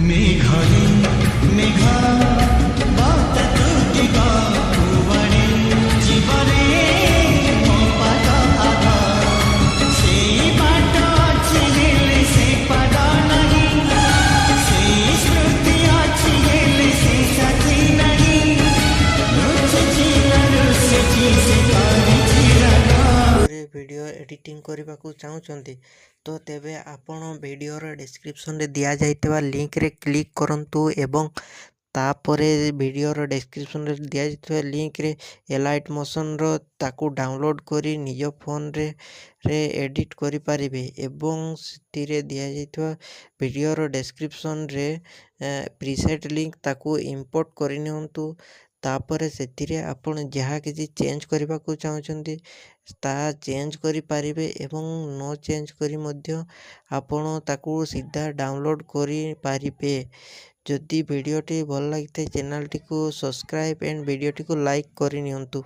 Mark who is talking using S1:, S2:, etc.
S1: मेघारे मेघा बात तुटिका कुवरे जीवरे मो पाद आधा से बाट अछि हेले से पद नहीं से स्मृति अछि हेले से साथी नहीं रुचि रुचि से पारी लगा
S2: वीडियो एडिटिंग करने को चाहूँगी तो तेबे आपण वीडियोर डिस्क्रिप्शन रे दिया जाइतबा लिंक रे क्लिक करंतु एवं तापरे वीडियोर डिस्क्रिप्शन रे दिया जाइतबा लिंक रे एलाइट मोशन रो ताकू डाउनलोड करी निज फोन रे एडिट करि पारिबे एवं सितिरे दिया जाइतबा वीडियोर डिस्क्रिप्शन रे प्रीसेट लिंक ताकू इंपोर्ट करि नियंतु तापर से आपण जहाँ किसी चेंज करने को चाहते ताहा चेंज करि पारिबे एवं नो चेंज करी मध्य आपण ताकू सीधा डाउनलोड करि पारिबे। जदि वीडियोटी भल लगी चैनल टी को सब्सक्राइब एंड वीडियोटी को लाइक करि नियंतु।